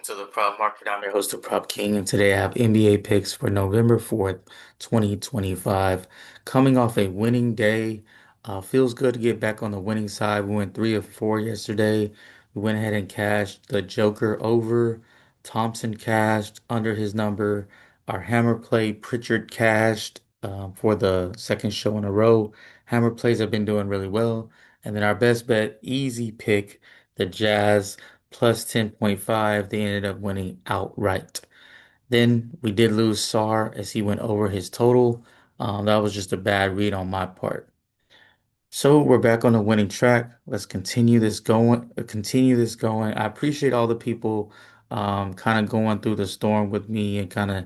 to the Prop Market. I'm your host, the Prop King, and today I have NBA picks for November 4th, 2025. Coming off a winning day, feels good to get back on the winning side. We went 3 of 4 yesterday. We went ahead and cashed the Joker over. Thompson cashed under his number. Our hammer play, Pritchard cashed for the second show in a row. Hammer plays have been doing really well. And then our best bet, easy pick, the Jazz plus 10.5. They ended up winning outright. Then we did lose Sar as he went over his total. That was just a bad read on my part. So we're back on the winning track. Let's continue this going. Continue this going. I appreciate all the people kind of going through the storm with me and kind of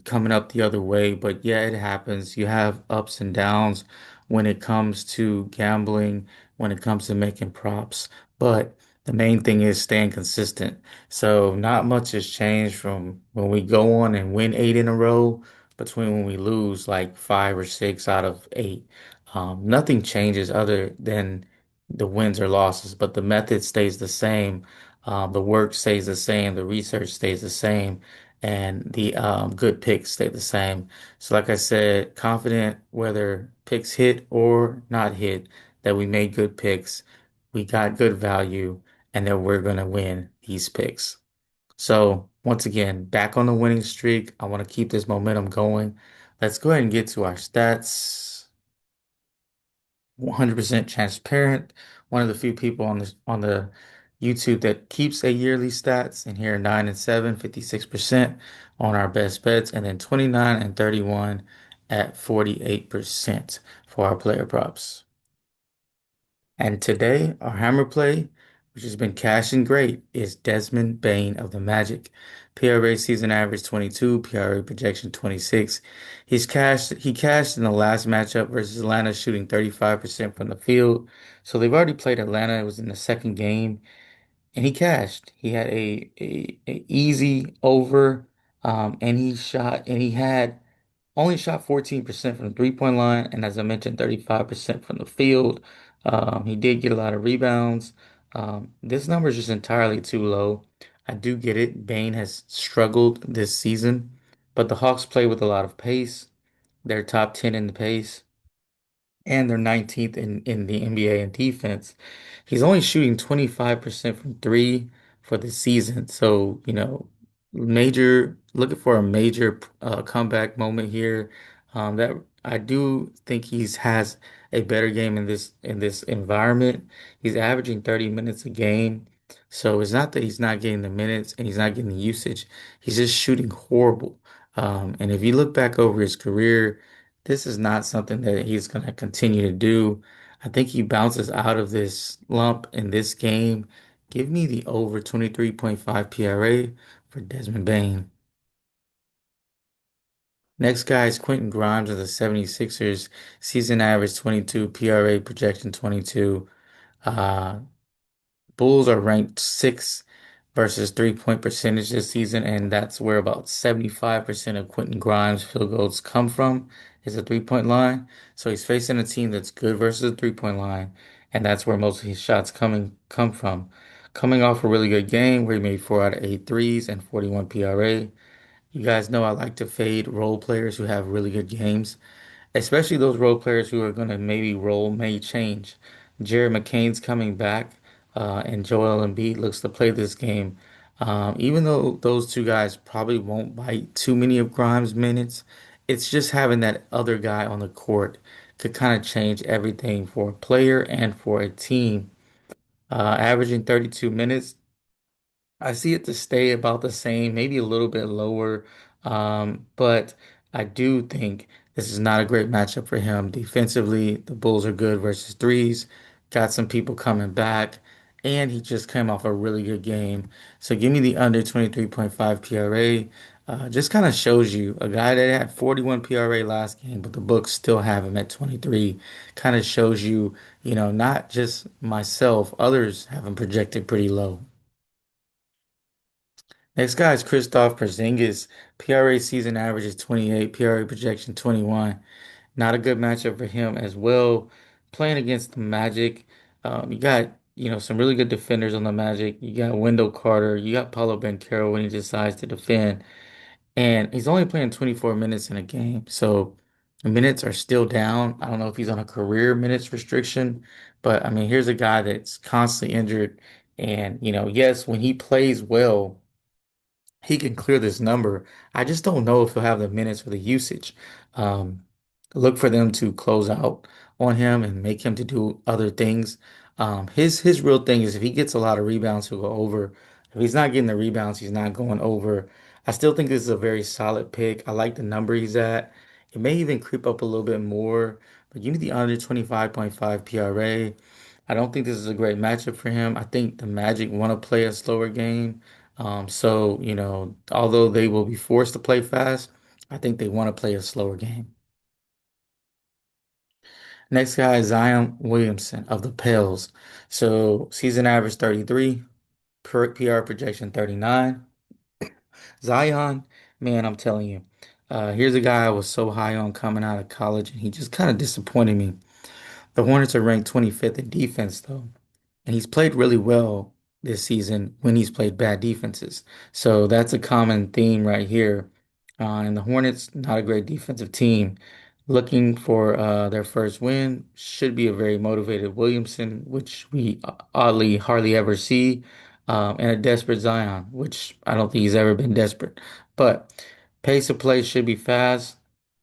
coming up the other way. But yeah, it happens. You have ups and downs when it comes to gambling, when it comes to making props. But the main thing is staying consistent. So not much has changed from when we go on and win 8 in a row between when we lose like 5 or 6 out of 8. Nothing changes other than the wins or losses, but the method stays the same. The work stays the same. The research stays the same and the good picks stay the same. So, like I said, confident whether picks hit or not hit, that we made good picks, we got good value, and that we're going to win these picks. So, once again, back on the winning streak. I want to keep this momentum going. Let's go ahead and get to our stats. 100% transparent. One of the few people on the YouTube that keeps a yearly stats, and here 9 and 7, 56% on our best bets, and then 29 and 31 at 48% for our player props. And today, our hammer play, which has been cashing great, is Desmond Bane of the Magic. PRA season average 22, PRA projection 26. He cashed in the last matchup versus Atlanta, shooting 35% from the field. So they've already played Atlanta. It was in the second game, and he cashed. He had a easy over, and he had only shot 14% from the three-point line, and as I mentioned, 35% from the field. He did get a lot of rebounds. This number is just entirely too low. I do get it. Bane has struggled this season, but the Hawks play with a lot of pace. They're top 10 in the pace and they're 19th in the NBA in defense. He's only shooting 25% from three for the season. So, looking for a major comeback moment here. That I do think he's has a better game in this environment. He's averaging 30 minutes a game. So it's not that he's not getting the minutes and he's not getting the usage. He's just shooting horrible. And if you look back over his career, this is not something that he's going to continue to do. I think he bounces out of this lump in this game. Give me the over 23.5 PRA for Desmond Bane. Next guy is Quentin Grimes of the 76ers. Season average 22, PRA projection 22. Uh, Bulls are ranked sixth versus three-point percentage this season, and that's where about 75% of Quentin Grimes' field goals come from, is a three-point line. So he's facing a team that's good versus the three-point line, and that's where most of his shots come from. Coming off a really good game where he made 4 out of 8 threes and 41 PRA. You guys know I like to fade role players who have really good games, especially those role players who are going to maybe role may change. Jared McCain's coming back, and Joel Embiid looks to play this game. Even though those two guys probably won't bite too many of Grimes' minutes, it's just having that other guy on the court could kind of change everything for a player and for a team. Averaging 32 minutes, I see it to stay about the same, maybe a little bit lower. But I do think this is not a great matchup for him. Defensively, the Bulls are good versus threes. Got some people coming back, and he just came off a really good game. So give me the under 23.5 PRA. Just kind of shows you a guy that had 41 PRA last game, but the books still have him at 23. Kind of shows you, not just myself, others have him projected pretty low. Next guy is Kristaps Porzingis. PRA season average is 28, PRA projection 21. Not a good matchup for him as well. Playing against the Magic, you got some really good defenders on the Magic. You got Wendell Carter, you got Paulo Banchero when he decides to defend, and he's only playing 24 minutes in a game. So the minutes are still down. I don't know if he's on a career minutes restriction, but I mean, here's a guy that's constantly injured. And, yes, when he plays well, he can clear this number. I just don't know if he'll have the minutes or the usage. Um, Look for them to close out on him and make him to do other things. His real thing is if he gets a lot of rebounds, he'll go over. If he's not getting the rebounds, he's not going over. I still think this is a very solid pick. I like the number he's at. It may even creep up a little bit more, but give me the under 25.5 PRA. I don't think this is a great matchup for him. I think the Magic want to play a slower game. So, although they will be forced to play fast, I think they want to play a slower game. Next guy is Zion Williamson of the Pels. So, season average 33, PR projection 39. Zion, man, I'm telling you, here's a guy I was so high on coming out of college, and he just kind of disappointed me. The Hornets are ranked 25th in defense, though. And he's played really well this season when he's played bad defenses. So that's a common theme right here. And the Hornets, not a great defensive team. Looking for their first win should be a very motivated Williamson, which we oddly hardly ever see, and a desperate Zion, which I don't think he's ever been desperate. But pace of play should be fast.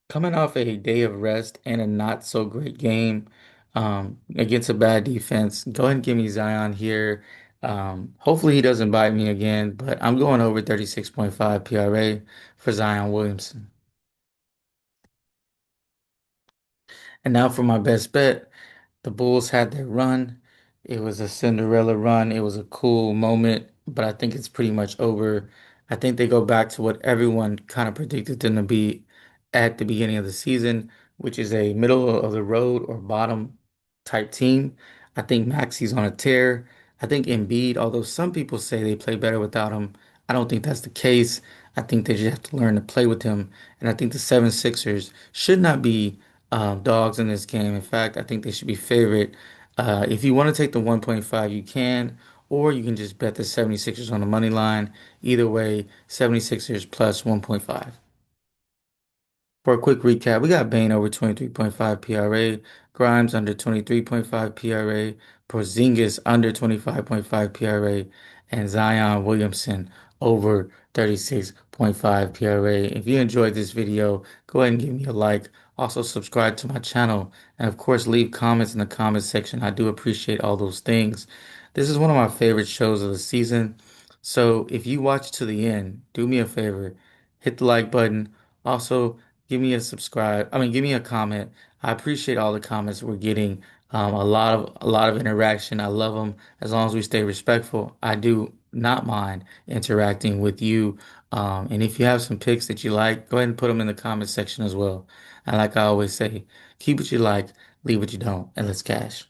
Coming off a day of rest and a not so great game against a bad defense. Go ahead and give me Zion here. Hopefully he doesn't bite me again, but I'm going over 36.5 PRA for Zion Williamson. And now for my best bet. The Bulls had their run. It was a Cinderella run. It was a cool moment, but I think it's pretty much over. I think they go back to what everyone kind of predicted them to be at the beginning of the season, which is a middle of the road or bottom type team. I think Maxi's on a tear. I think Embiid, although some people say they play better without him, I don't think that's the case. I think they just have to learn to play with him. And I think the 76ers should not be dogs in this game. In fact, I think they should be favorite. If you want to take the 1.5, you can, or you can just bet the 76ers on the money line. Either way, 76ers plus 1.5. For a quick recap, we got Bane over 23.5 PRA, Grimes under 23.5 PRA, Porzingis under 25.5 PRA, and Zion Williamson over 36.5 PRA. If you enjoyed this video, go ahead and give me a like. Also, subscribe to my channel. And of course, leave comments in the comments section. I do appreciate all those things. This is one of my favorite shows of the season. So if you watch to the end, do me a favor, hit the like button. Also, give me a comment. I appreciate all the comments we're getting. A lot of interaction. I love them. As long as we stay respectful, I do not mind interacting with you. And if you have some picks that you like, go ahead and put them in the comment section as well. And like I always say, keep what you like, leave what you don't, and let's cash.